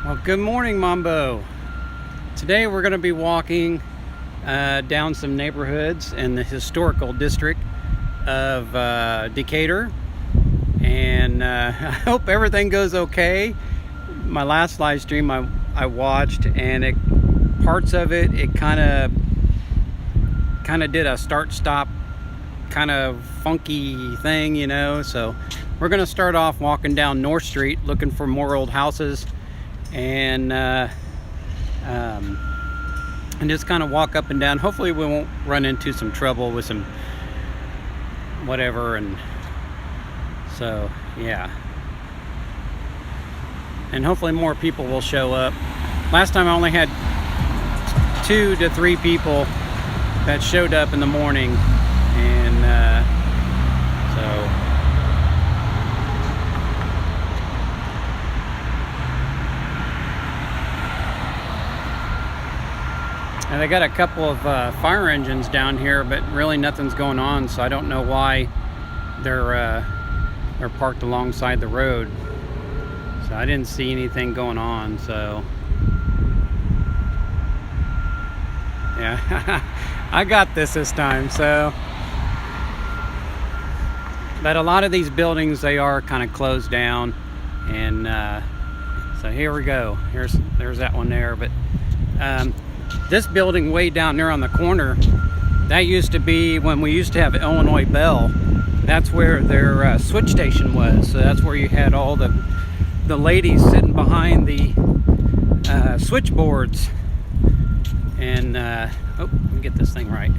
Well, good morning, Mambo. Today we're going to be walking down some neighborhoods in the historical district of Decatur, and I hope everything goes okay. My last live stream I watched, and parts of it kind of did a start-stop kind of funky thing, you know. So we're going to start off walking down North Street looking for more old houses, and just kind of walk up and down. Hopefully we won't run into some trouble with some whatever, and so yeah, and hopefully more people will show up. Last time I only had 2 to 3 people that showed up in the morning, and so and they got a couple of fire engines down here, but really nothing's going on, so I don't know why they're parked alongside the road. So I didn't see anything going on, so yeah. I got this time. So, but a lot of these buildings, they are kind of closed down, and so here we go. There's that one there, but this building way down there on the corner, that used to be when we used to have Illinois Bell. That's where their switch station was. So that's where you had all the ladies sitting behind the switchboards. And oh, let me get this thing right.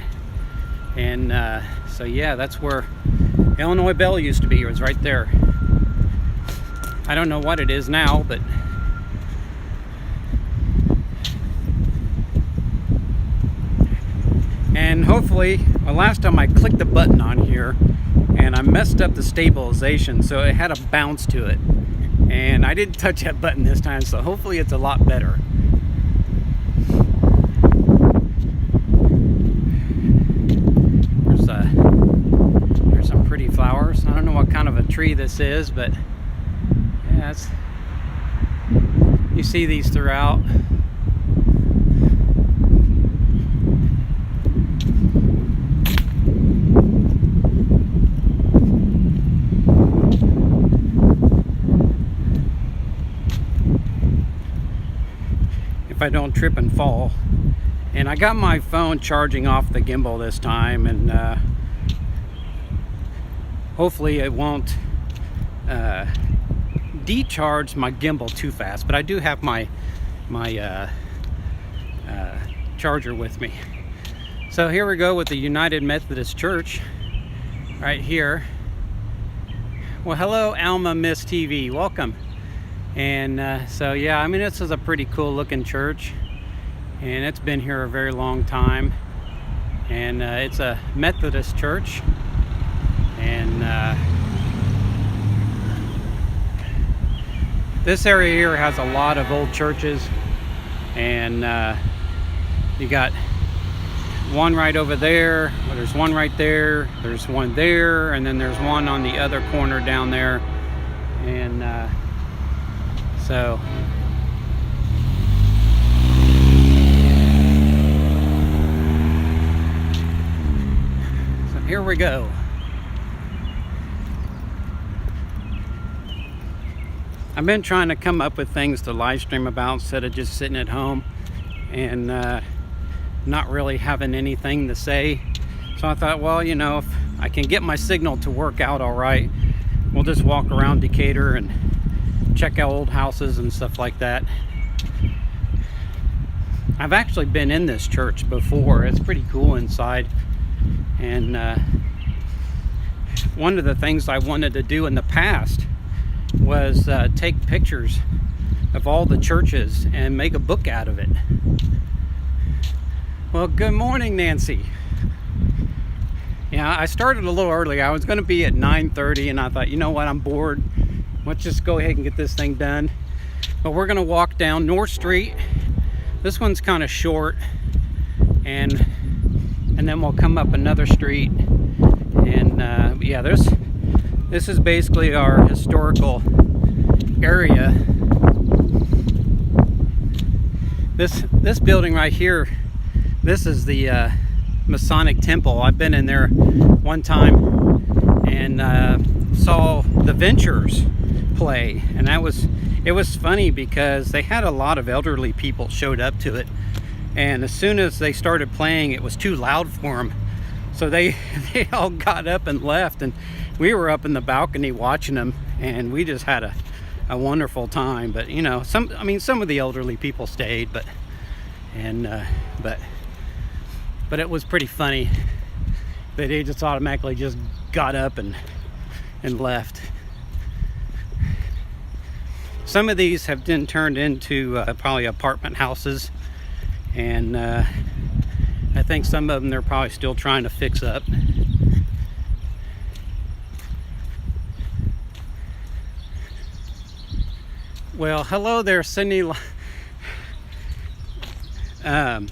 And so yeah, that's where Illinois Bell used to be. It was right there. I don't know what it is now, but and hopefully, well, last time I clicked the button on here and I messed up the stabilization, so it had a bounce to it, and I didn't touch that button this time, so hopefully it's a lot better. There's some pretty flowers. I don't know what kind of a tree this is, but yeah, you see these throughout. If I don't trip and fall. And I got my phone charging off the gimbal this time, and hopefully it won't decharge my gimbal too fast, but I do have my charger with me. So here we go with the United Methodist Church right here. Well, hello Alma Miss TV, welcome. And so yeah, I mean, this is a pretty cool looking church, and it's been here a very long time, and it's a Methodist church, and this area here has a lot of old churches, and you got one right over there, there's one right there, there's one there, and then there's one on the other corner down there, and so here we go. I've been trying to come up with things to live stream about instead of just sitting at home and not really having anything to say. So I thought, well, you know, if I can get my signal to work out all right, we'll just walk around Decatur and check out old houses and stuff like that. I've actually been in this church before. It's pretty cool inside, and one of the things I wanted to do in the past was take pictures of all the churches and make a book out of it. Well, good morning, Nancy. Yeah, I started a little early. I was going to be at 9:30, and I thought, you know what, I'm bored. Let's just go ahead and get this thing done. But we're going to walk down North Street. This one's kind of short, and then we'll come up another street, and yeah, this is basically our historical area. This building right here, this is the Masonic Temple. I've been in there one time and saw the Ventures play, and it was funny because they had a lot of elderly people showed up to it, and as soon as they started playing, it was too loud for them, so they all got up and left, and we were up in the balcony watching them, and we just had a wonderful time. But you know, some of the elderly people stayed, but it was pretty funny that they just automatically just got up and left. Some of these have been turned into probably apartment houses, and I think some of them they're probably still trying to fix up. Well, hello there, Cindy. I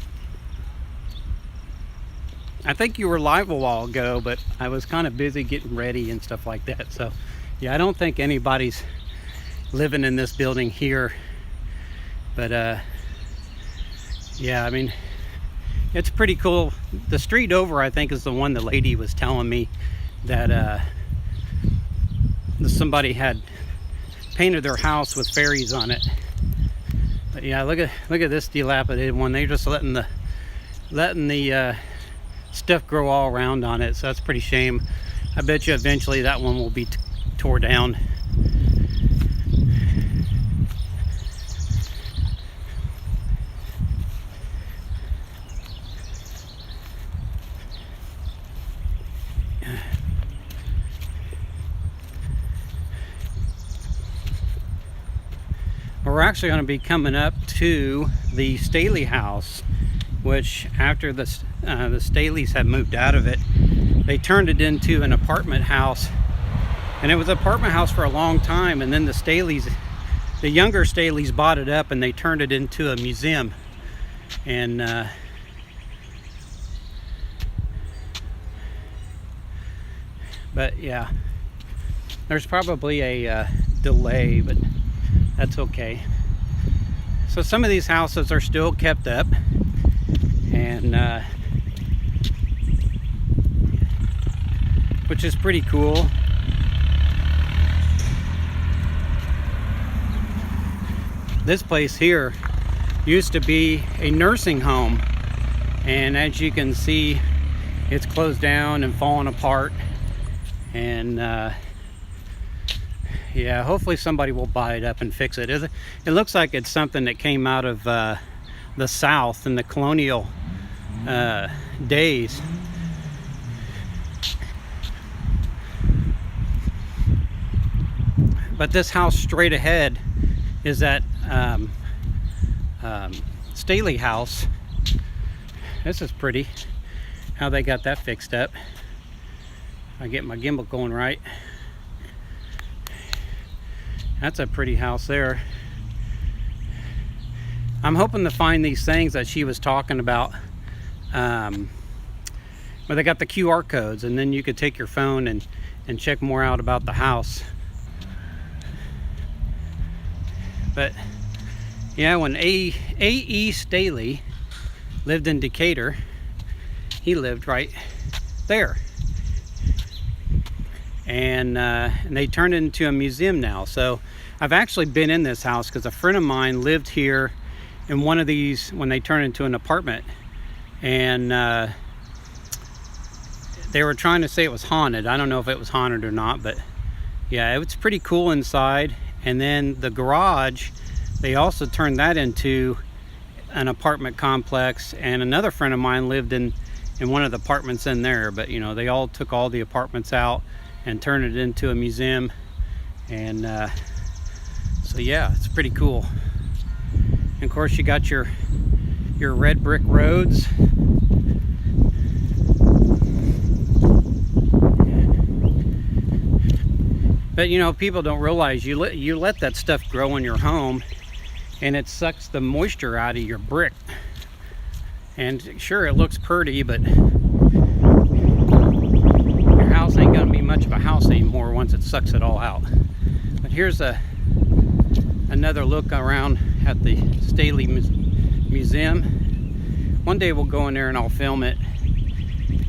think you were live a while ago, but I was kind of busy getting ready and stuff like that. So, yeah, I don't think anybody's living in this building here. But, yeah, I mean, it's pretty cool. The street over, I think, is the one the lady was telling me that somebody had painted their house with fairies on it. But yeah, look at this dilapidated one. They're just letting the stuff grow all around on it, so that's a pretty shame. I bet you eventually that one will be tore down. We're actually going to be coming up to the Staley House, which after the Staleys had moved out of it, they turned it into an apartment house. And it was an apartment house for a long time, and then the younger Staleys bought it up and they turned it into a museum. And but yeah, there's probably a delay, but that's okay. So some of these houses are still kept up, and which is pretty cool. This place here used to be a nursing home, and as you can see, it's closed down and fallen apart. And yeah, hopefully somebody will buy it up and fix it. It looks like it's something that came out of the South in the colonial days. But this house straight ahead is that Staley House. This is pretty, how they got that fixed up. I get my gimbal going right. That's a pretty house there. I'm hoping to find these things that she was talking about, where they got the QR codes, and then you could take your phone and check more out about the house. But yeah, when A.E. Staley lived in Decatur, he lived right there. And they turned it into a museum now. So I've actually been in this house because a friend of mine lived here in one of these when they turned into an apartment, and they were trying to say it was haunted. I don't know if it was haunted or not, but yeah, it's pretty cool inside. And then the garage, they also turned that into an apartment complex, and another friend of mine lived in one of the apartments in there. But you know, they all took all the apartments out and turned it into a museum. And so yeah, it's pretty cool. And of course you got your red brick roads. But you know, people don't realize you let that stuff grow in your home, and it sucks the moisture out of your brick. And sure, it looks pretty, but your house ain't gonna be much of a house anymore once it sucks it all out. But here's another look around at the Staley museum. One day we'll go in there and I'll film it.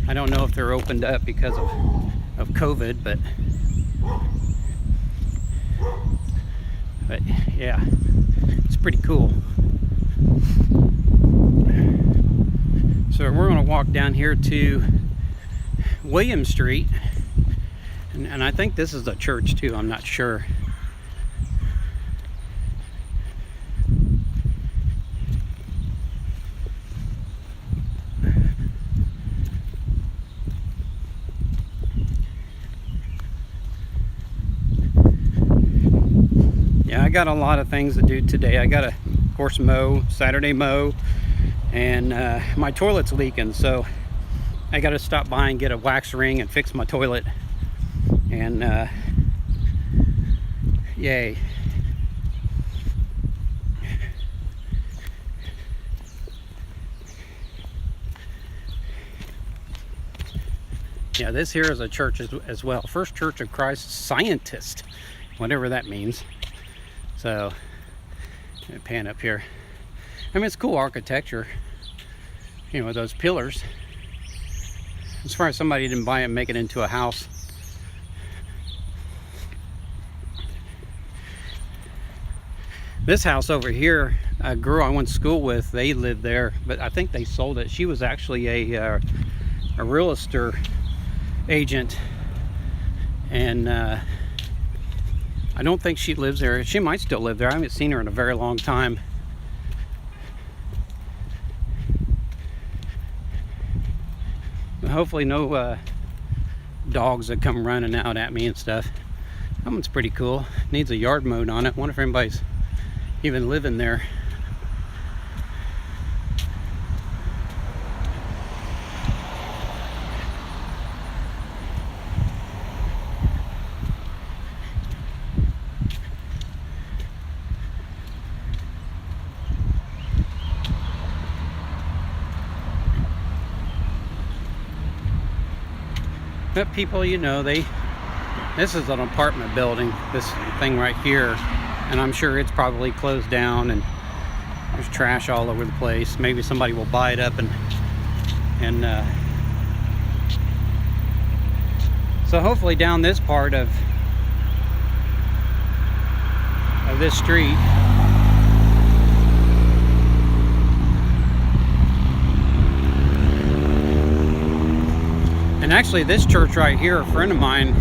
I don't know if they're opened up because of COVID, but yeah, it's pretty cool. So we're going to walk down here to William Street, and I think this is a church too, I'm not sure. Yeah, I got a lot of things to do today. I gotta, of course, Saturday mow, and my toilet's leaking, so I gotta stop by and get a wax ring and fix my toilet. And yay. Yeah, this here is a church as well. First Church of Christ Scientist, whatever that means. So, pan up here. I mean, it's cool architecture, you know, with those pillars. As far as somebody didn't buy it and make it into a house. This house over here, a girl I went to school with, they lived there, but I think they sold it. She was actually a real estate agent, and I don't think she lives there. She might still live there. I haven't seen her in a very long time. Hopefully no dogs that come running out at me and stuff. That one's pretty cool. Needs a yard mowed on it. Wonder if anybody's even living there. But people, you know, this is an apartment building, this thing right here, and I'm sure it's probably closed down and there's trash all over the place. Maybe somebody will buy it up and so hopefully down this part of this street, and actually this church right here, a friend of mine,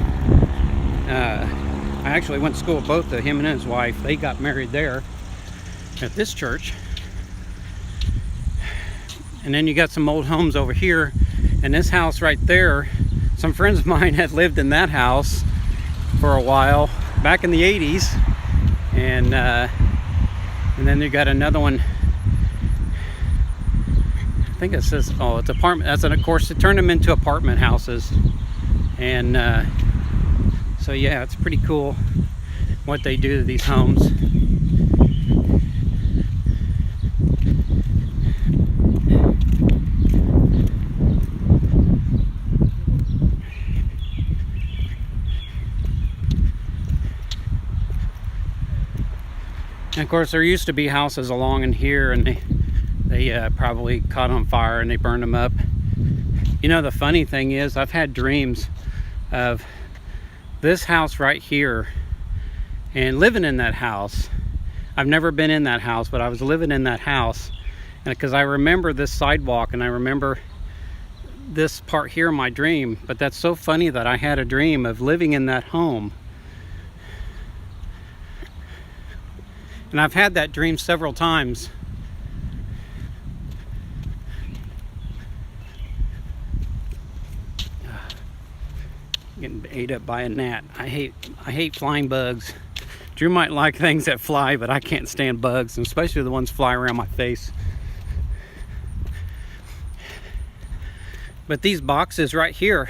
I actually went to school with both of him and his wife. They got married there at this church. And then you got some old homes over here, and this house right there, some friends of mine had lived in that house for a while back in the 80s, and then you got another one. I think it says, oh, it's apartment. That's, and of course, it turned them into apartment houses. And so yeah, it's pretty cool what they do to these homes. And of course, there used to be houses along in here, and they probably caught on fire and they burned them up. You know, the funny thing is, I've had dreams of this house right here and living in that house. I've never been in that house, but I was living in that house, and because I remember this sidewalk and I remember this part here in my dream. But that's so funny that I had a dream of living in that home. And I've had that dream several times. Getting ate up by a gnat. I hate flying bugs. Drew might like things that fly, but I can't stand bugs, and especially the ones fly around my face. But these boxes right here,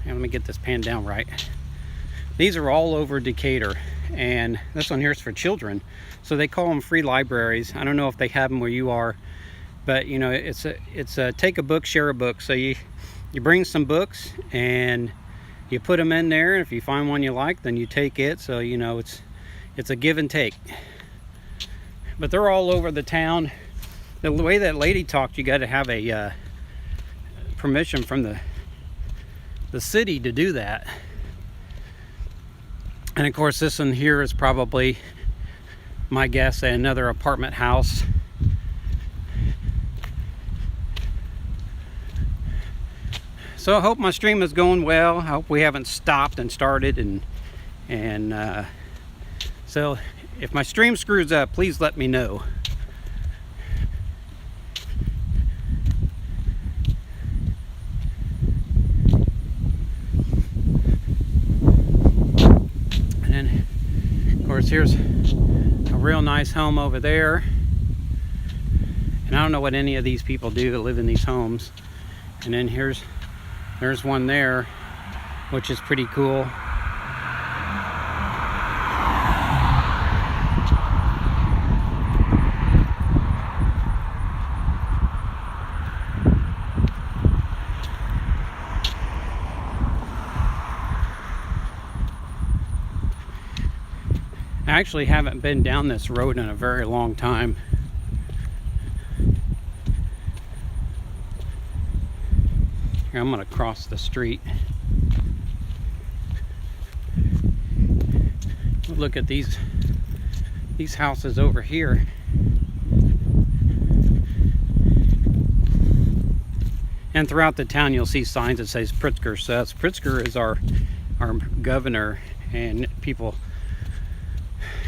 and let me get this pan down right. These are all over Decatur, and this one here is for children. So they call them free libraries. I don't know if they have them where you are, but you know, it's a take a book, share a book. So you bring some books and you put them in there, and if you find one you like, then you take it. So you know, it's a give and take. But they're all over the town. The way that lady talked, you got to have a permission from the city to do that. And of course, this one here is probably, my guess, another apartment house. So I hope my stream is going well. I hope we haven't stopped and started, and so if my stream screws up, please let me know. And then, of course, here's a real nice home over there. And I don't know what any of these people do that live in these homes. And then there's one there, which is pretty cool. I actually haven't been down this road in a very long time. Here, I'm going to cross the street. Look at these houses over here. And throughout the town you'll see signs that says Pritzker sucks. Pritzker is our governor, and people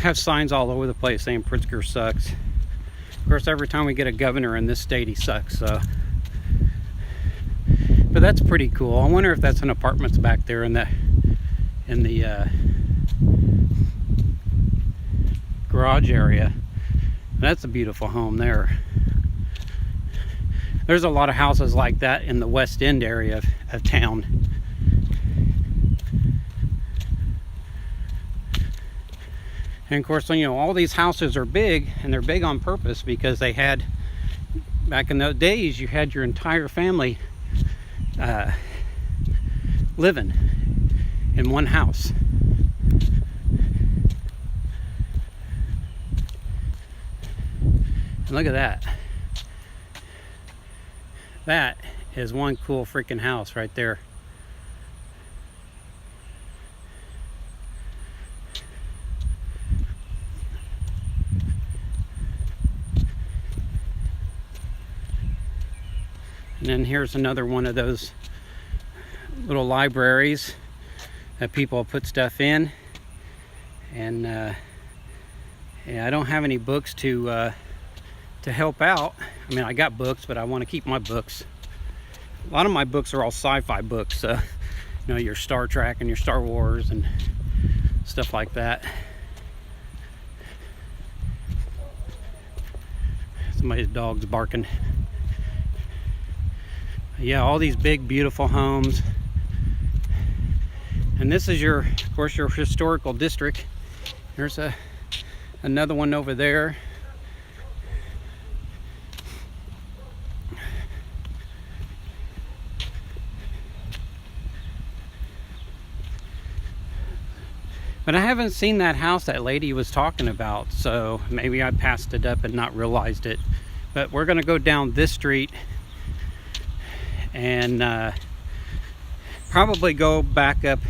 have signs all over the place saying Pritzker sucks. Of course, every time we get a governor in this state, he sucks. So, but that's pretty cool. I wonder if that's an apartments back there in the garage area. That's a beautiful home there. There's a lot of houses like that in the West End area of town. And of course, you know, all these houses are big, and they're big on purpose because they had, back in those days, you had your entire family living in one house. And look at that. That is one cool freaking house right there. And then here's another one of those little libraries that people put stuff in. And yeah, I don't have any books to help out. I mean, I got books, but I want to keep my books. A lot of my books are all sci-fi books. You know, your Star Trek and your Star Wars and stuff like that. Somebody's dog's barking. Yeah, all these big, beautiful homes. And this is of course, your historical district. There's another one over there. But I haven't seen that house that lady was talking about, so maybe I passed it up and not realized it. But we're gonna go down this street and probably go back up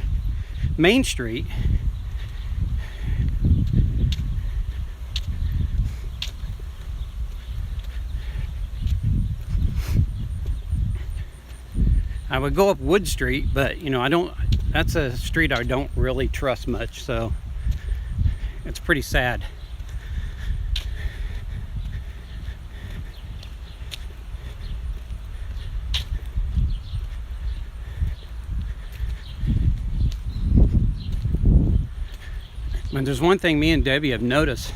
Main Street. I would go up Wood Street, but you know, that's a street I don't really trust much, so it's pretty sad. And there's one thing me and Debbie have noticed.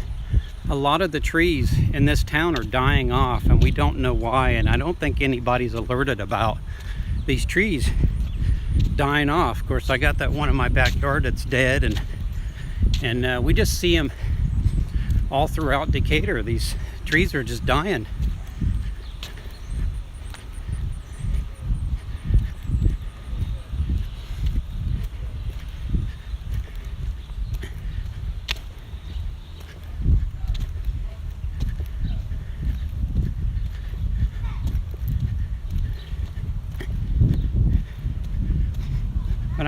A lot of the trees in this town are dying off, and we don't know why, and I don't think anybody's alerted about these trees dying off. Of course, I got that one in my backyard that's dead, and we just see them all throughout Decatur. These trees are just dying.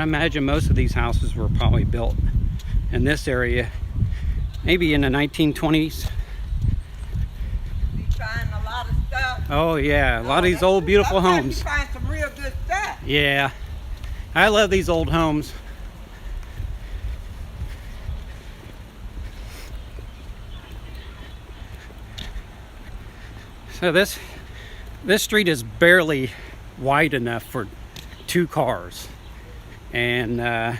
imagine most of these houses were probably built in this area, maybe in the 1920s. You find a lot of stuff. Oh yeah, a lot of these old beautiful homes. You find some real good stuff. Yeah, I love these old homes. So this street is barely wide enough for 2 cars, and of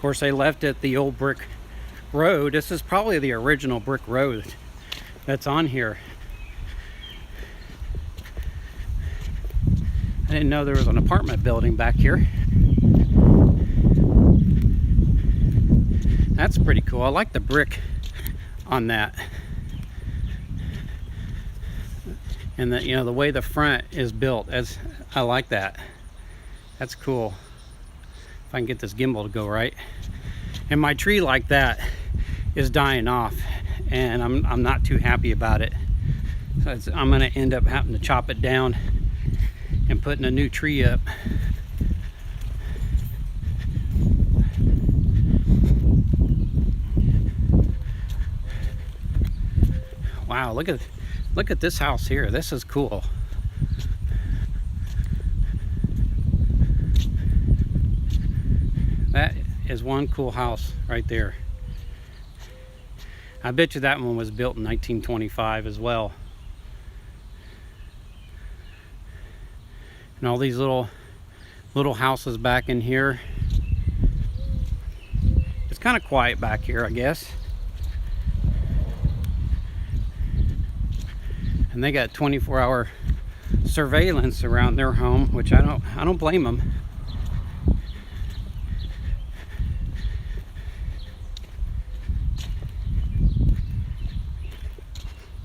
course they left it the old brick road. This is probably the original brick road that's on here. I didn't know there was an apartment building back here. That's pretty cool. I like the brick on that. And the, you know, the way the front is built, I like that. That's cool. If I can get this gimbal to go right. And my tree like that is dying off, and I'm not too happy about it. So I'm gonna end up having to chop it down and putting a new tree up. Wow, look at this house here. This is cool. That is one cool house right there. I bet you that one was built in 1925 as well. And all these little houses back in here. It's kind of quiet back here, I guess. And they got 24-hour surveillance around their home, which I don't blame them.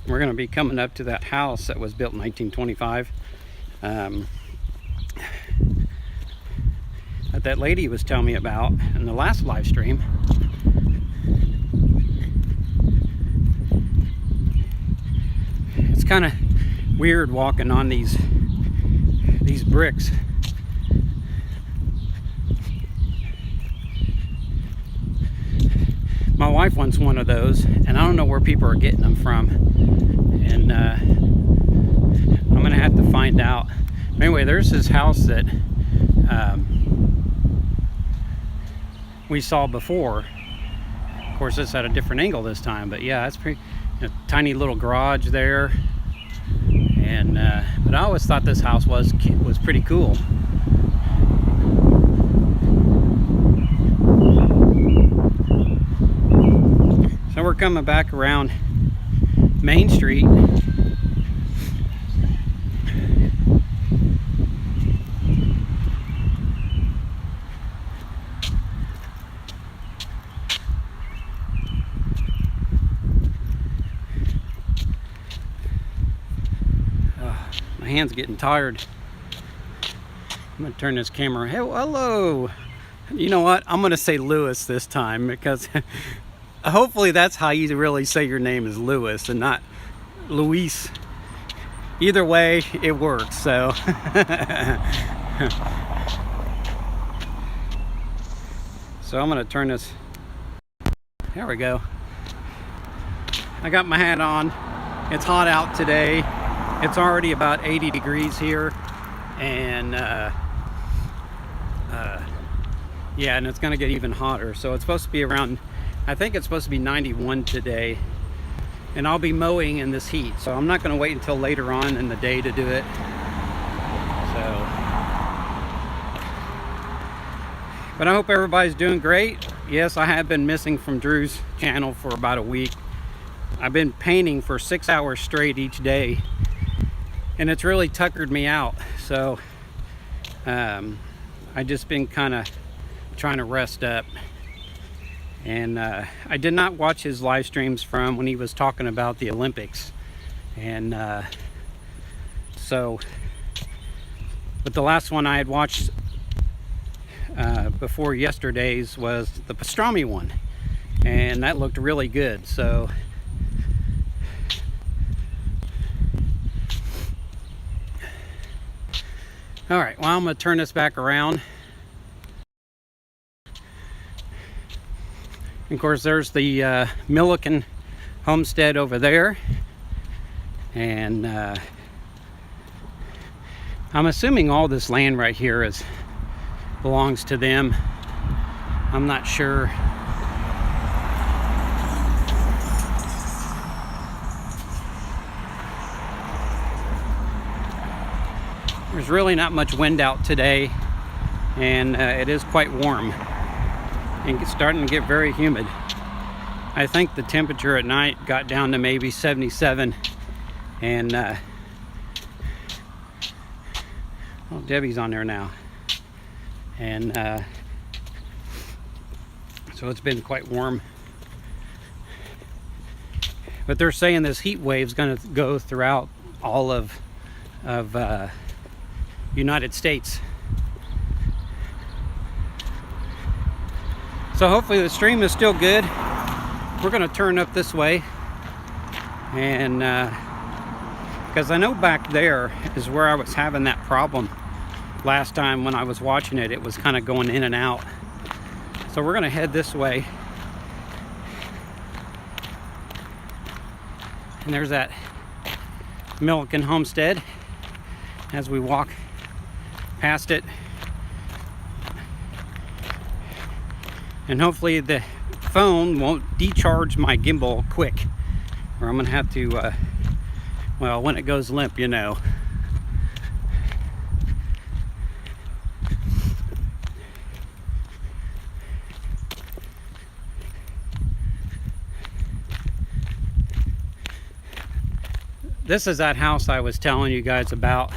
We're going to be coming up to that house that was built in 1925. That lady was telling me about in the last live stream. It's kind of weird walking on these bricks. My wife wants one of those, and I don't know where people are getting them from, and I'm gonna have to find out. Anyway, there's this house that we saw before. Of course, it's at a different angle this time, but yeah, it's pretty, a tiny little garage there. And but I always thought this house was pretty cool. So we're coming back around Main Street. My hand's getting tired. I'm gonna turn this camera. Hey, hello. You know what? I'm gonna say Lewis this time, because hopefully that's how you really say your name, is Lewis and not Luis. Either way, it works. So so I'm gonna turn this. There we go. I got my hat on. It's hot out today. It's already about 80 degrees here, and yeah, and it's gonna get even hotter. So it's supposed to be around, I think it's supposed to be 91 today, and I'll be mowing in this heat, so I'm not gonna wait until later on in the day to do it. So, but I hope everybody's doing great. Yes, I have been missing from Drew's channel for about a week. I've been painting for 6 hours straight each day, and it's really tuckered me out. So I just been kind of trying to rest up. And I did not watch his live streams from when he was talking about the Olympics, and so, but the last one I had watched before yesterday's was the pastrami one, and that looked really good. So all right, well, I'm gonna turn this back around. Of course, there's the Millikin homestead over there, and I'm assuming all this land right here belongs to them. I'm not sure. There's really not much wind out today, and it is quite warm and it's starting to get very humid. I think the temperature at night got down to maybe 77, and oh, Debbie's on there now, and so it's been quite warm. But they're saying this heat wave is going to go throughout all of United States. So hopefully the stream is still good. We're going to turn up this way, and because I know back there is where I was having that problem last time when I was watching it. It was kind of going in and out. So we're going to head this way, and there's that Millikin homestead as we walk past it. And hopefully the phone won't decharge my gimbal quick, or I'm gonna have to well, when it goes limp, you know. This is that house I was telling you guys about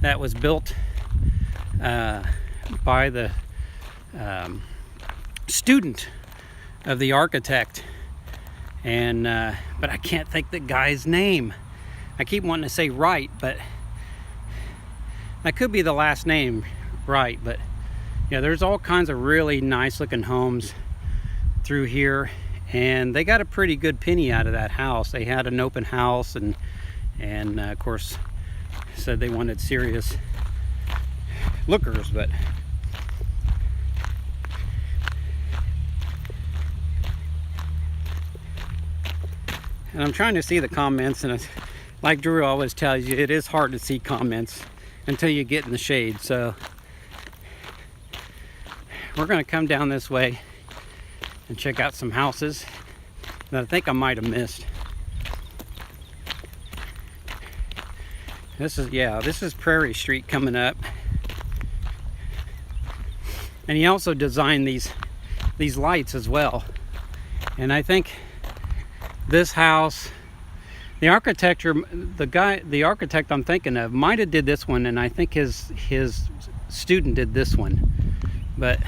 that was built by the student of the architect, and but I can't think the guy's name. I keep wanting to say Wright, but that could be the last name, Wright. But yeah, there's all kinds of really nice looking homes through here, and they got a pretty good penny out of that house. They had an open house, and of course said they wanted serious lookers, but and I'm trying to see the comments, and it's, like Drew always tells you, it is hard to see comments until you get in the shade. So we're going to come down this way and check out some houses that I think I might have missed. This is Prairie Street coming up, and he also designed these lights as well. And I think this house, the architect I'm thinking of might have did this one, and I think his student did this one, but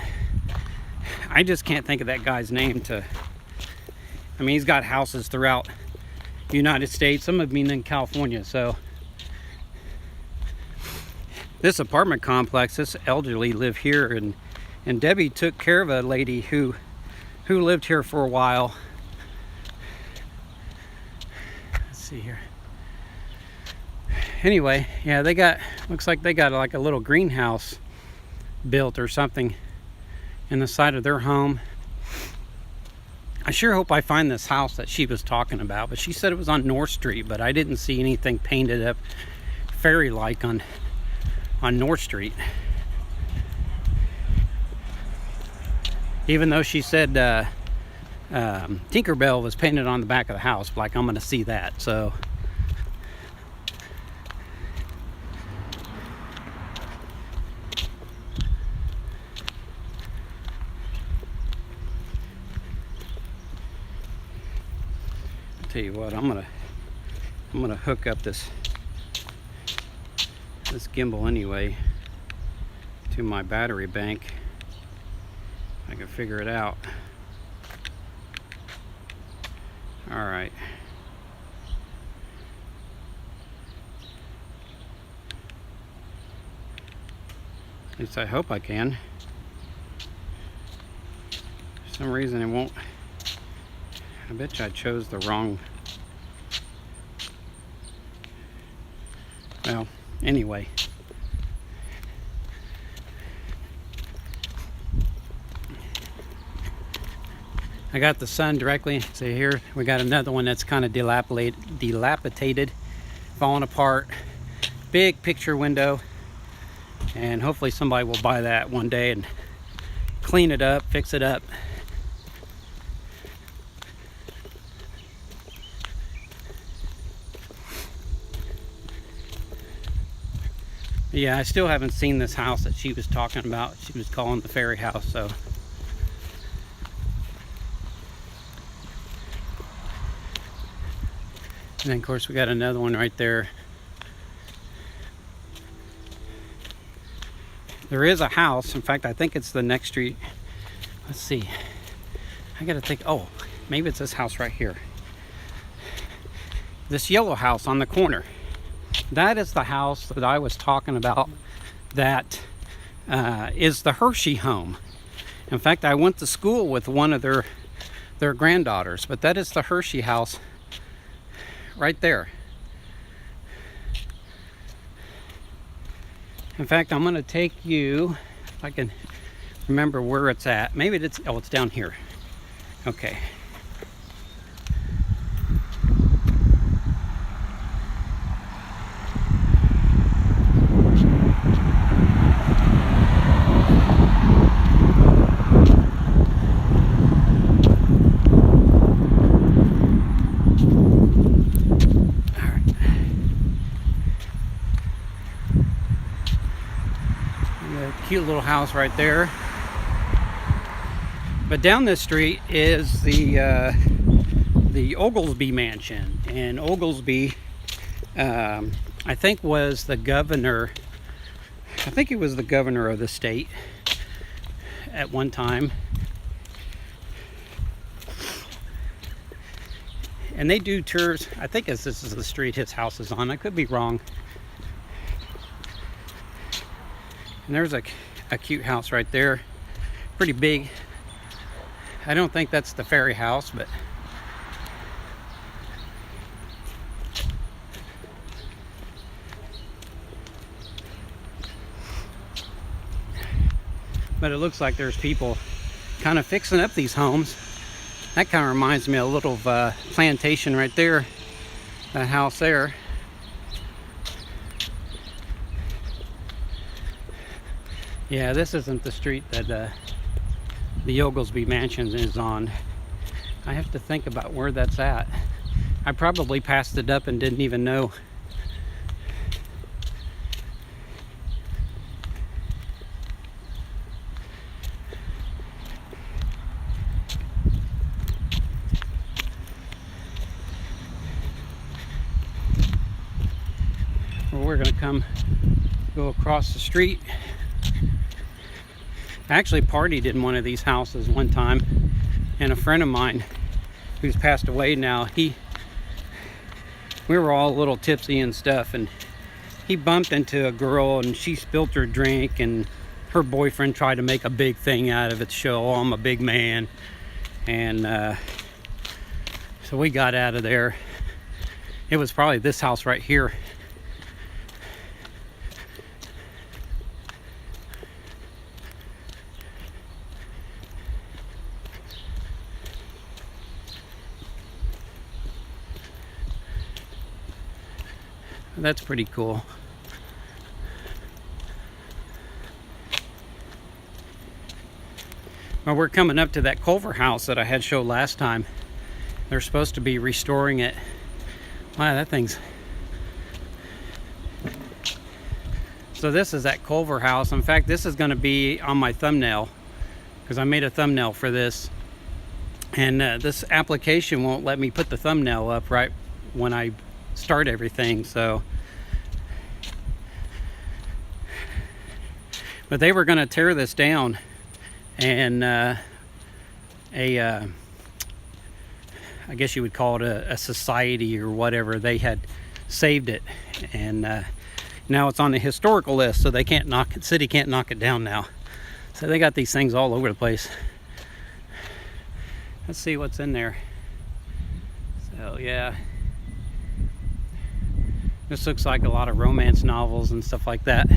I just can't think of that guy's name to. I mean, he's got houses throughout the United States, some of them in California. So this apartment complex, this elderly live here, and Debbie took care of a lady who lived here for a while. Let's see here. Anyway, yeah, looks like they got like a little greenhouse built or something in the side of their home. I sure hope I find this house that she was talking about, but she said it was on North Street, but I didn't see anything painted up fairy-like on North Street. Even though she said Tinkerbell was painted on the back of the house, like I'm gonna see that. So I'll tell you what, I'm gonna hook up this gimbal anyway to my battery bank. I can figure it out. All right. At least I hope I can. For some reason it won't. I bet you I chose the wrong. Well, anyway. I got the sun directly. So here we got another one that's kind of dilapidated, falling apart. Big picture window, and hopefully somebody will buy that one day and clean it up, fix it up. Yeah, I still haven't seen this house that she was talking about. She was calling the fairy house, so. And then of course we got another one right there. There is a house. In fact, I think it's the next street. Let's see. I gotta think, oh, maybe it's this house right here. This yellow house on the corner. That is the house that I was talking about that is the Hershey home. In fact, I went to school with one of their granddaughters, but that is the Hershey house right there. In fact, I'm going to take you, if I can remember where it's at. Maybe it's, oh, it's down here. Okay. Cute little house right there. But down this street is the Oglesby mansion, and Oglesby I think was the governor. I think he was the governor of the state at one time. And they do tours. I think this is the street his house is on. I could be wrong. And there's a cute house right there. Pretty big. I don't think that's the fairy house, but it looks like there's people kind of fixing up these homes. That kind of reminds me a little of plantation right there. That house there. Yeah, this isn't the street that the Oglesby mansion is on. I have to think about where that's at. I probably passed it up and didn't even know. Well, we're gonna go across the street. I actually partied in one of these houses one time, and a friend of mine who's passed away now, we were all a little tipsy and stuff, and he bumped into a girl and she spilled her drink, and her boyfriend tried to make a big thing out of it, show, oh, I'm a big man. And so we got out of there. It was probably this house right here. That's pretty cool. Well, we're coming up to that Culver house that I had showed last time. They're supposed to be restoring it. Wow, that thing's... So this is that Culver house. In fact, this is going to be on my thumbnail, because I made a thumbnail for this. And this application won't let me put the thumbnail up right when I start everything, so. But they were going to tear this down, and I guess you would call it a society or whatever. They had saved it, and now it's on the historical list, so they can't knock it. City can't knock it down now. So they got these things all over the place. Let's see what's in there. So yeah, this looks like a lot of romance novels and stuff like that.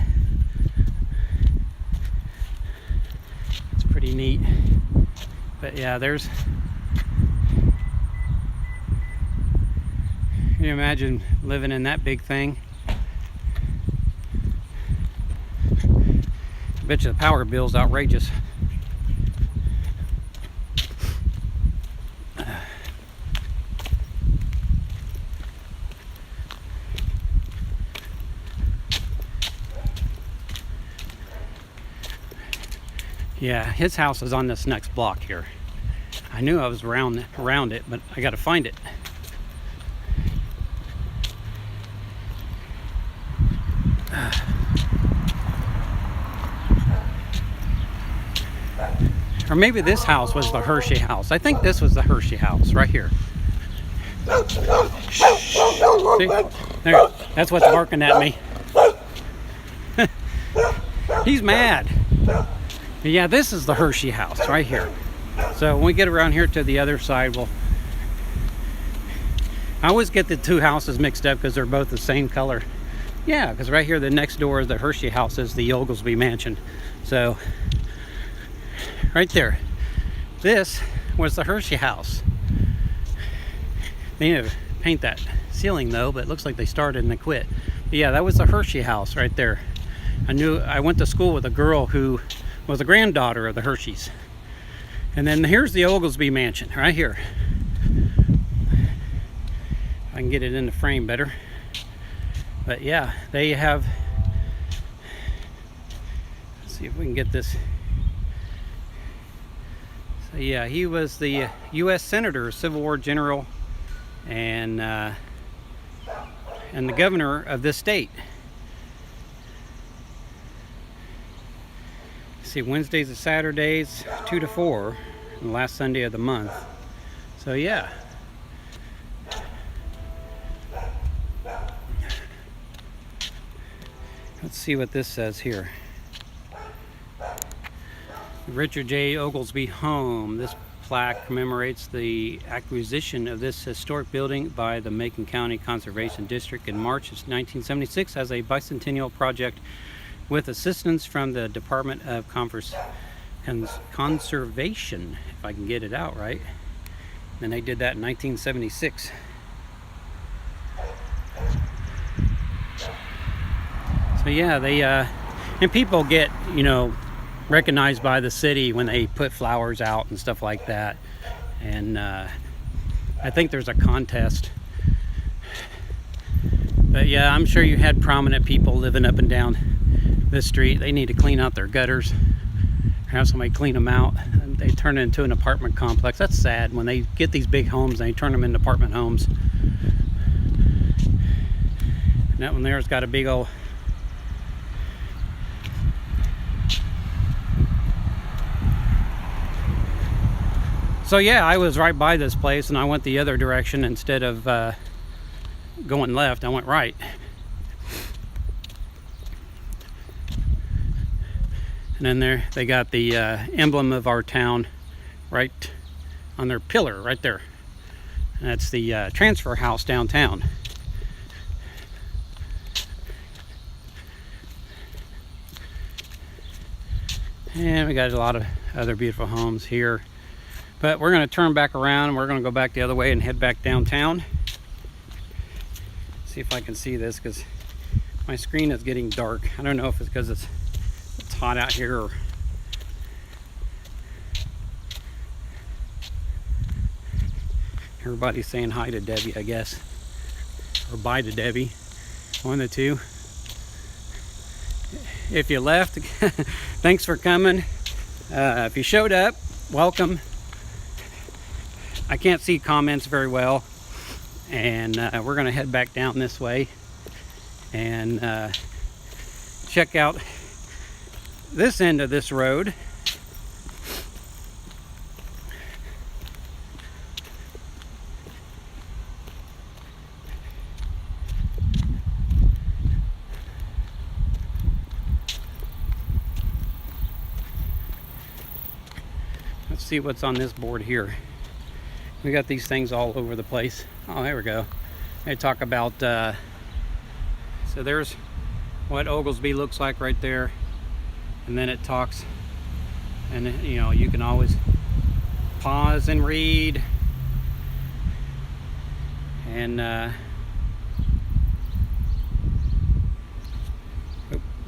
It's pretty neat. But yeah, there's Can you imagine living in that big thing? I bet you the power bill's outrageous. Yeah, his house is on this next block here. I knew I was around it, but I got to find it. Or maybe this house was the Hershey house. I think this was the Hershey house right here. See? There, that's what's barking at me. He's mad. Yeah, this is the Hershey house right here. So when we get around here to the other side, I always get the two houses mixed up because they're both the same color. Yeah, because right here, the next door is the Hershey house, is the Oglesby mansion. So right there, this was the Hershey house. They need to paint that ceiling though, but it looks like they started and they quit. But yeah, that was the Hershey house right there. I went to school with a girl who was a granddaughter of the Hersheys. And then here's the Oglesby mansion right here. I can get it in the frame better. But yeah, they have, let's see if we can get this. So yeah, he was the U.S. Senator, Civil War general, and the governor of this state. See, Wednesdays and Saturdays 2 to 4, and the last Sunday of the month. So yeah. Let's see what this says here. Richard J. Oglesby home. This plaque commemorates the acquisition of this historic building by the Macon County Conservation District in March of 1976 as a bicentennial project with assistance from the Department of Conservation, if I can get it out right. And they did that in 1976. So yeah, they and people get, you know, recognized by the city when they put flowers out and stuff like that. And I think there's a contest. But yeah, I'm sure you had prominent people living up and down this street. They need to clean out their gutters, have somebody clean them out. And they turn it into an apartment complex. That's sad when they get these big homes and they turn them into apartment homes. And that one there's got a big old So yeah, I was right by this place and I went the other direction instead of going left. I went right. And then there they got the emblem of our town right on their pillar right there. And that's the transfer house downtown. And we got a lot of other beautiful homes here. But we're going to turn back around and we're going to go back the other way and head back downtown. See if I can see this because my screen is getting dark. I don't know if it's because it's hot out here or everybody's saying hi to Debbie, I guess, or bye to Debbie, one of the two. If you left, thanks for coming. If you showed up, welcome. I can't see comments very well, and we're going to head back down this way and check out this end of this road. Let's see what's on this board here. We got these things all over the place. Oh, there we go. They talk about, so there's what Oglesby looks like right there. And then it talks, and you know, you can always pause and read. And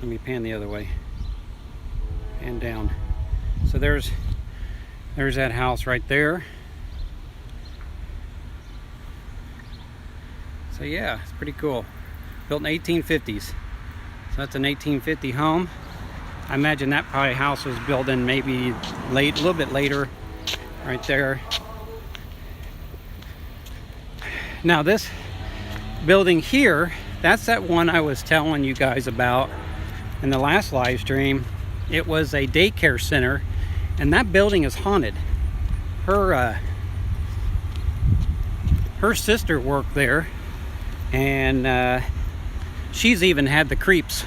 Let me pan the other way. Pan down. So there's that house right there. So yeah, it's pretty cool. Built in the 1850s. So that's an 1850 home. I imagine that probably house was built in maybe late, a little bit later, right there. Now this building here, that's that one I was telling you guys about in the last live stream. It was a daycare center, and that building is haunted. Her sister worked there, and she's even had the creeps.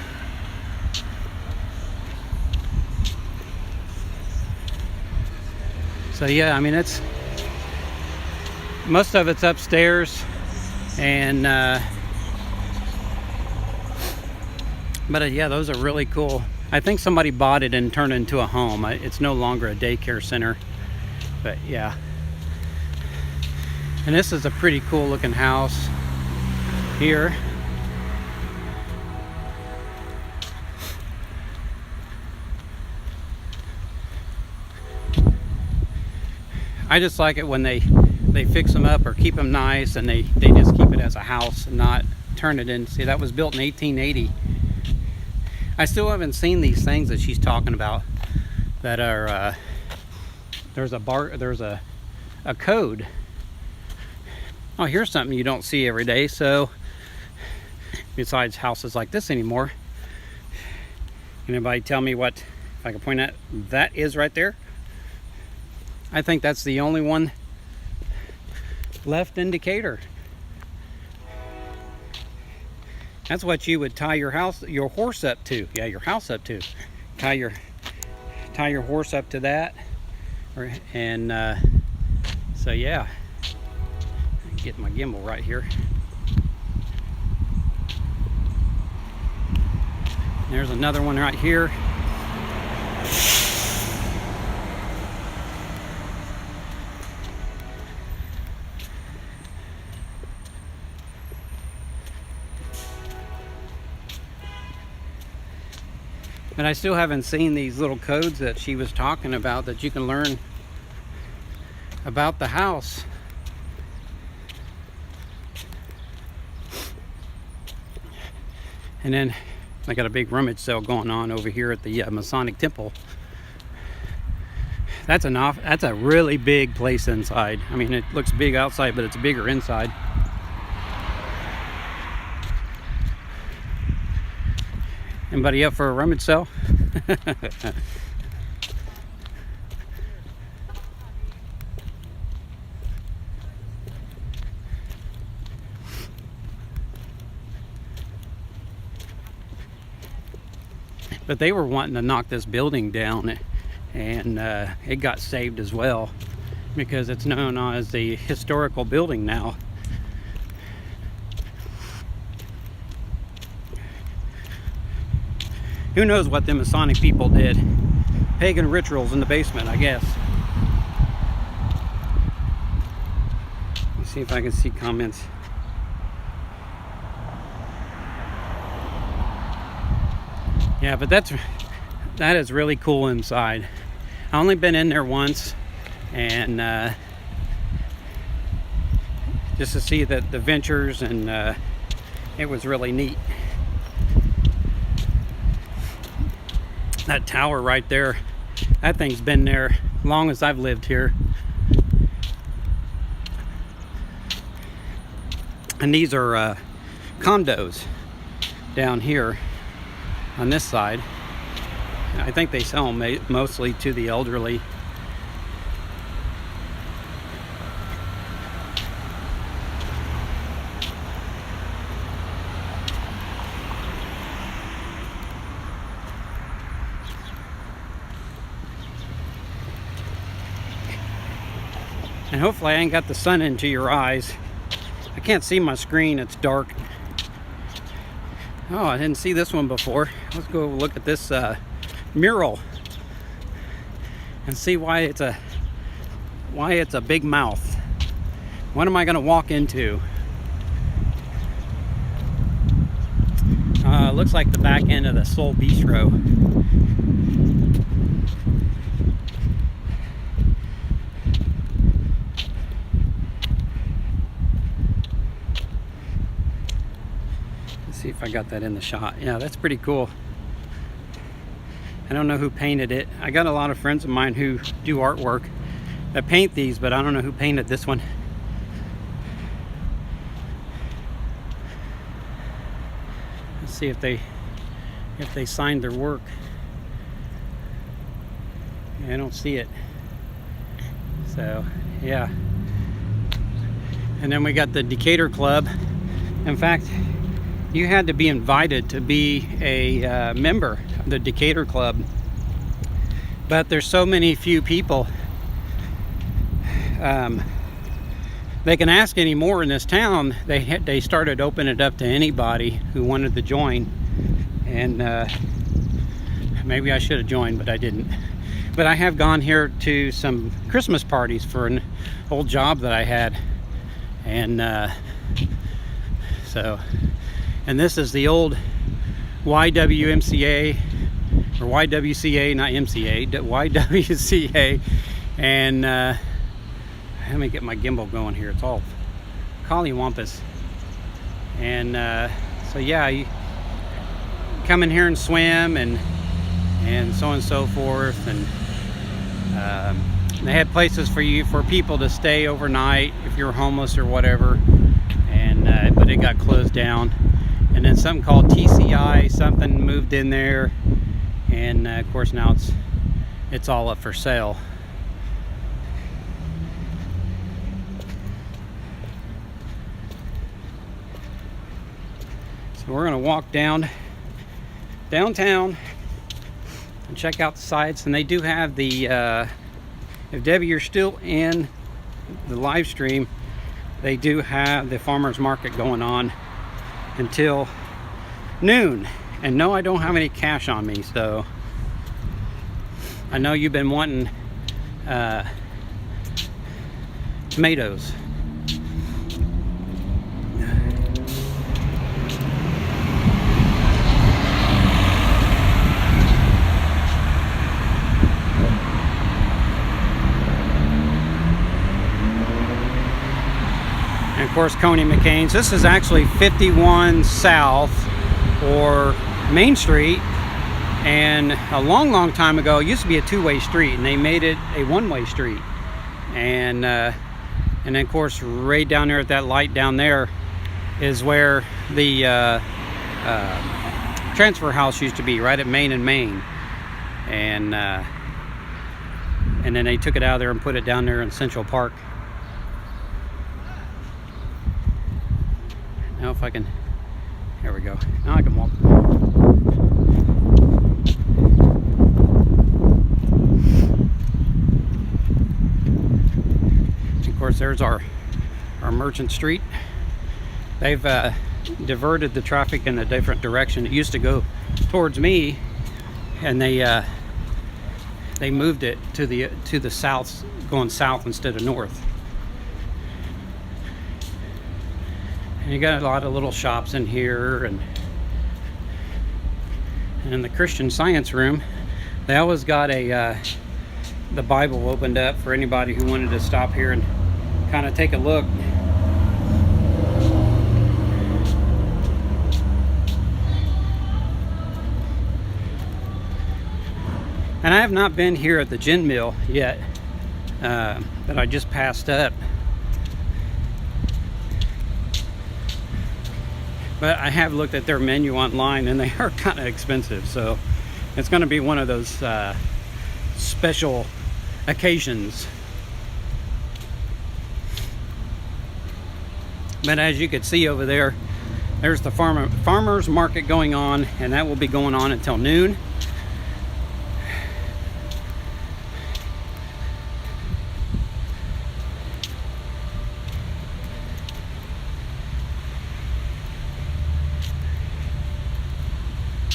So yeah, I mean, it's most of it's upstairs, and but yeah, those are really cool. I think somebody bought it and turned it into a home. It's no longer a daycare center, but yeah. And this is a pretty cool looking house here. I just like it when they fix them up or keep them nice, and they just keep it as a house and not turn it in. See, that was built in 1880. I still haven't seen these things that she's talking about that are there's a code. Oh, here's something you don't see every day. So besides houses like this anymore, anybody tell me what, if I can point out, that is right there? I think that's the only one left in Decatur. That's what you would tie your horse up to. Yeah, your house up to. Tie your horse up to that, and so yeah. Get my gimbal right here. There's another one right here. But I still haven't seen these little codes that she was talking about that you can learn about the house. And then I got a big rummage sale going on over here at the Masonic Temple. That's a really big place inside. I mean, it looks big outside, but it's bigger inside. Anybody up for a rummage sale? But they were wanting to knock this building down, and it got saved as well because it's known as the historical building now. Who knows what the Masonic people did? Pagan rituals in the basement, I guess. Let's see if I can see comments. Yeah, but that is really cool inside. I only been in there once, and just to see the ventures, and it was really neat. That tower right there, that thing's been there as long as I've lived here. And these are condos down here on this side. I think they sell them mostly to the elderly. And hopefully I ain't got the sun into your eyes. I can't see my screen, it's dark. Oh, I didn't see this one before. Let's go look at this mural and see why it's a big mouth. What am I gonna walk into? it looks like the back end of the Soul Bistro. Let's see if I got that in the shot. Yeah, that's pretty cool. I don't know who painted it. I got a lot of friends of mine who do artwork that paint these, but I don't know who painted this one. Let's see if they signed their work. Yeah, I don't see it. So yeah. And then we got the Decatur Club. In fact, you had to be invited to be a member of the Decatur Club, but there's so many few people. They can ask any more in this town. They started opening it up to anybody who wanted to join, and maybe I should have joined, but I didn't. But I have gone here to some Christmas parties for an old job that I had, and and this is the old YWMCA, or YWCA, not MCA, YWCA, and let me get my gimbal going here. It's all collywampus. And so yeah, you come in here and swim and so on and so forth, and they had places for people to stay overnight if you're homeless or whatever, and but it got closed down. And then something called TCI, something moved in there, and of course now it's all up for sale. So we're gonna walk downtown and check out the sites. And they do have the if Debbie, you're still in the live stream, they do have the farmers market going on until noon. And no, I don't have any cash on me, so I know you've been wanting tomatoes. And of course, Coney McCain's. This is actually 51 South, or Main Street, and a long time ago it used to be a two-way street, and they made it a one-way street. And then of course right down there at that light down there is where the transfer house used to be, right at Main and Main. And then they took it out of there and put it down there in Central Park. Now if I can, there we go. Now I can walk. Of course, there's our Merchant Street. They've diverted the traffic in a different direction. It used to go towards me, and they moved it to the south, going south instead of north. And you got a lot of little shops in here, and in the Christian Science room, they always got the Bible opened up for anybody who wanted to stop here and kind of take a look. And I have not been here at the gin mill yet, that I just passed up. But I have looked at their menu online, and they are kind of expensive, so it's going to be one of those special occasions. But as you can see over there, there's the farmers market going on, and that will be going on until noon.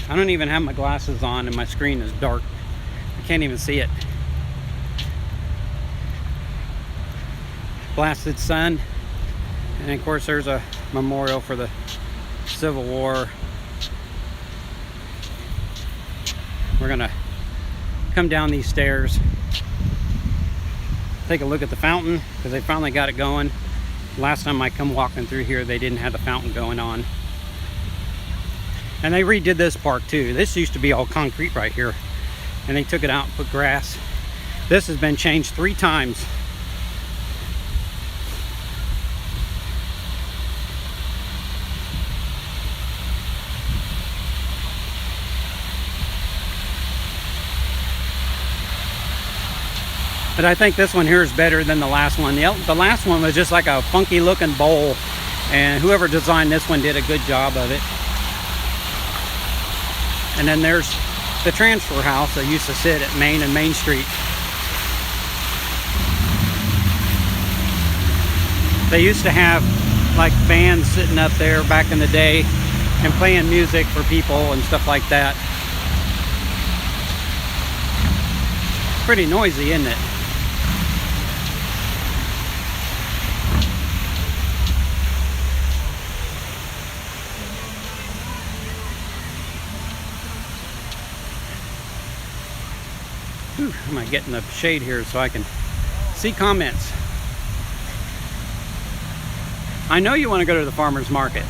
I don't even have my glasses on, and my screen is dark. I can't even see it. Blasted sun. And of course there's a memorial for the Civil War. We're gonna come down these stairs, take a look at the fountain, because they finally got it going. Last time I come walking through here, they didn't have the fountain going on. And they redid this park too. This used to be all concrete right here, and they took it out and put grass. This has been changed 3 times. But I think this one here is better than the last one. The last one was just like a funky looking bowl, and whoever designed this one did a good job of it. And then there's the transfer house that used to sit at Main and Main Street. They used to have like bands sitting up there back in the day and playing music for people and stuff like that. Pretty noisy, isn't it? Whew, I might get in the shade here so I can see comments. I know you want to go to the farmer's market.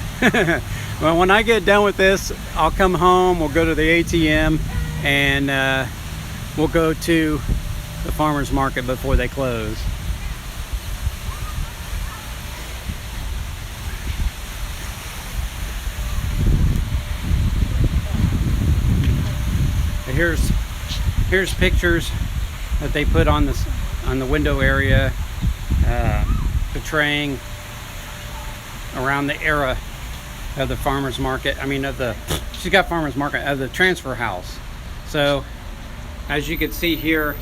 Well, when I get done with this, I'll come home, we'll go to the ATM, and we'll go to the farmer's market before they close. Here's pictures that they put on the window area, portraying around the era of the farmer's market. I mean, she's got farmer's market of the transfer house. So, as you can see here,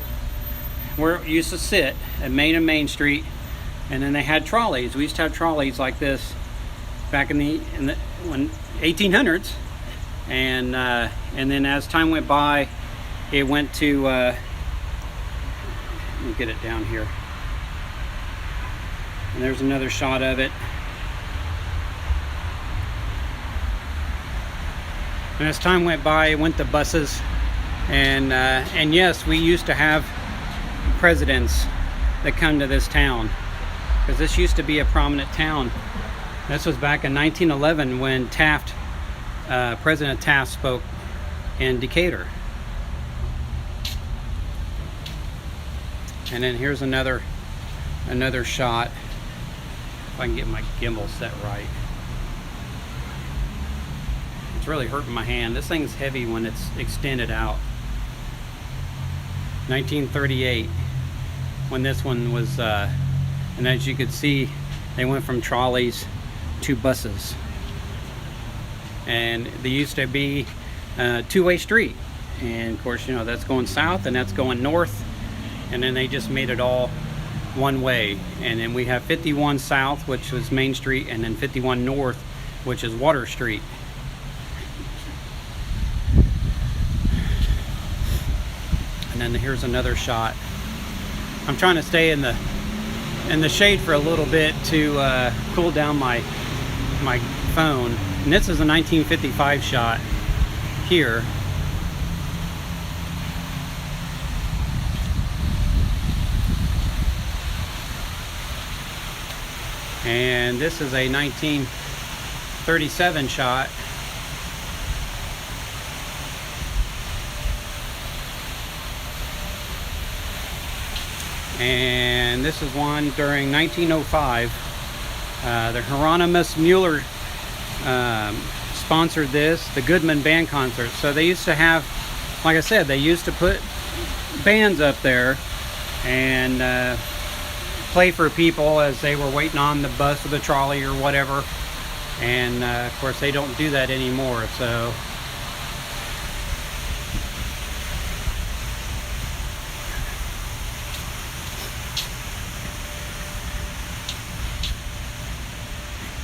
where it used to sit at Main and Main Street, and then they had trolleys. We used to have trolleys like this back in the 1800s, and then as time went by, it went to let me get it down here, and there's another shot of it. And as time went by, it went to buses, and yes, we used to have presidents that come to this town, because this used to be a prominent town. This was back in 1911 when President Taft spoke in Decatur. And then here's another shot, if I can get my gimbal set right. It's really hurting my hand. This thing's heavy when it's extended out. 1938, when this one was, and as you could see, they went from trolleys to buses. And there used to be a two-way street. And of course, you know, that's going south and that's going north. And then they just made it all one way. And then we have 51 South, which was Main Street, and then 51 North, which is Water Street. And then here's another shot. I'm trying to stay in the shade for a little bit to cool down my phone. And this is a 1955 shot here. And this is a 1937 shot. And this is one during 1905. The Hieronymus Mueller sponsored this, the Goodman Band concert. So they used to have, like I said, they used to put bands up there and play for people as they were waiting on the bus or the trolley or whatever. And of course they don't do that anymore. So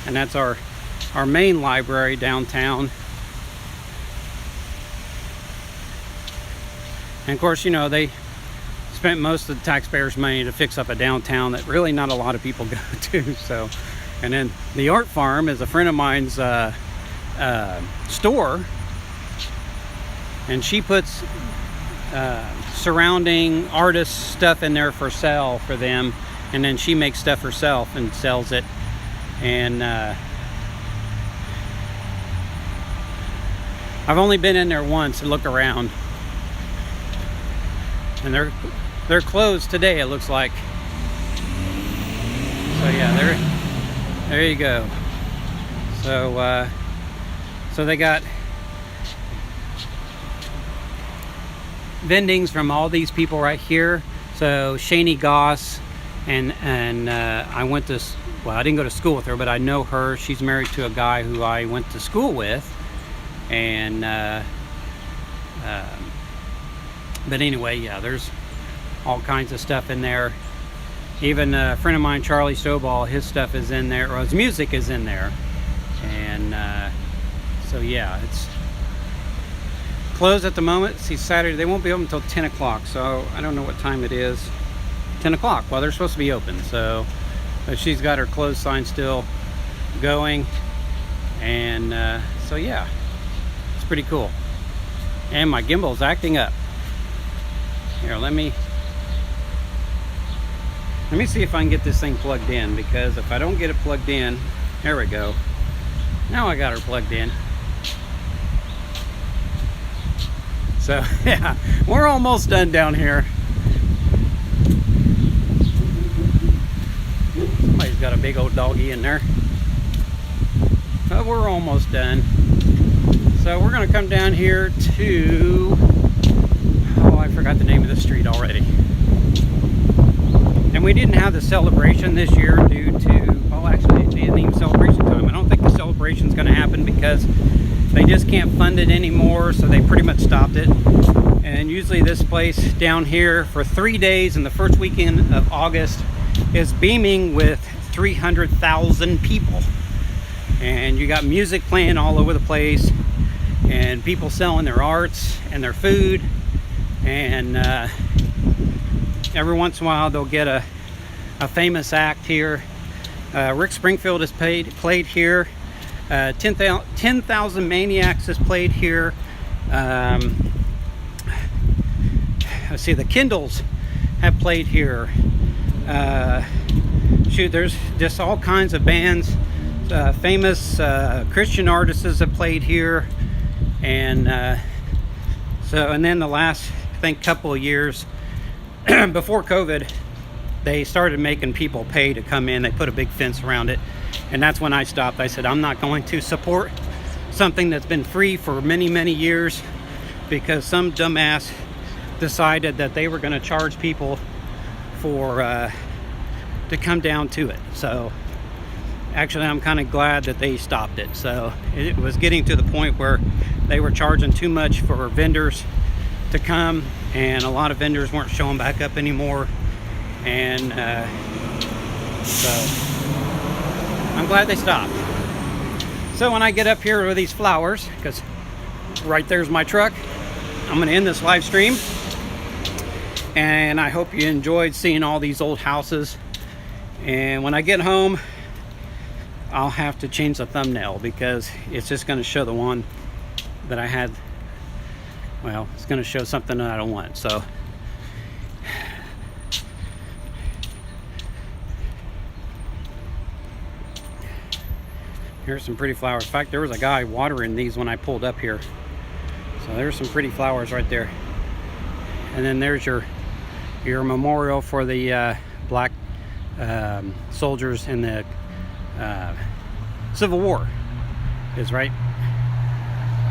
and that's our main library downtown. And of course, you know, they spent most of the taxpayers' money to fix up a downtown that really not a lot of people go to. So, and then the Art Farm is a friend of mine's store, and she puts surrounding artist stuff in there for sale for them, and then she makes stuff herself and sells it. And I've only been in there once to look around, and they're closed today, it looks like. So yeah, there you go. So so they got vendings from all these people right here. So Shani Goss, and I went to, well, I didn't go to school with her, but I know her. She's married to a guy who I went to school with. And but anyway, yeah, there's all kinds of stuff in there. Even a friend of mine, Charlie Stovall, his stuff is in there, or his music is in there. And so yeah, it's closed at the moment. See, Saturday, they won't be open until 10 o'clock, so I don't know what time it is. 10 o'clock, well, they're supposed to be open. So, but she's got her closed sign still going. And so yeah, it's pretty cool. And my gimbal's acting up. Here, let me see if I can get this thing plugged in, because if I don't get it plugged in, there we go. Now I got her plugged in. So yeah, we're almost done down here. Somebody's got a big old doggy in there. But we're almost done. So we're gonna come down here to, oh, I forgot the name of the street already. And we didn't have the celebration this year due to, well, actually it isn't even celebration time. I don't think the celebration's going to happen because they just can't fund it anymore, so they pretty much stopped it. And usually this place down here for 3 days in the first weekend of August is beaming with 300,000 people. And you got music playing all over the place, and people selling their arts and their food, and every once in a while they'll get a famous act here. Rick Springfield has played here. 10,000 Maniacs has played here. Let's see, the Kindles have played here. Shoot, there's just all kinds of bands. Famous Christian artists have played here. And and then the last, I think, couple of years before COVID, they started making people pay to come in. They put a big fence around it, and that's when I stopped. I said, I'm not going to support something that's been free for many years, because some dumbass decided that they were going to charge people for to come down to it. So actually, I'm kind of glad that they stopped it. So it was getting to the point where they were charging too much for vendors to come, and a lot of vendors weren't showing back up anymore. And so I'm glad they stopped. So when I get up here with these flowers, because right there's my truck, I'm going to end this live stream. And I hope you enjoyed seeing all these old houses. And when I get home, I'll have to change the thumbnail, because it's just going to show the one that I had. Well, it's going to show something that I don't want. So here's some pretty flowers. In fact, there was a guy watering these when I pulled up here. So there's some pretty flowers right there. And then there's your memorial for the black soldiers in the Civil War. Is right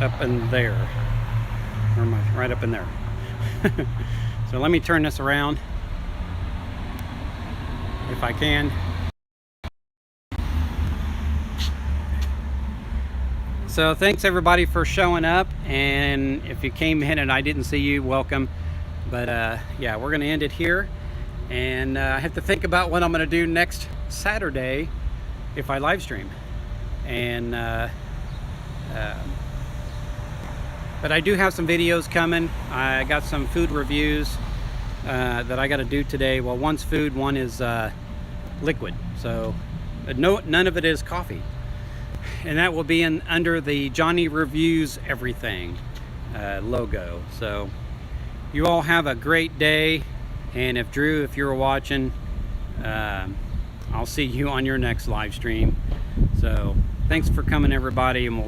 up in there. Or am I right up in there? So let me turn this around if I can. So thanks everybody for showing up, and if you came in and I didn't see you, welcome. But yeah, we're gonna end it here, and I have to think about what I'm gonna do next Saturday if I live stream. And but I do have some videos coming. I got some food reviews that I got to do today. Well, one's food, one is liquid. So none of it is coffee. And that will be under the Johnny Reviews Everything. logo. So you all have a great day, and if Drew, if you're watching, I'll see you on your next live stream. So thanks for coming, everybody, and we'll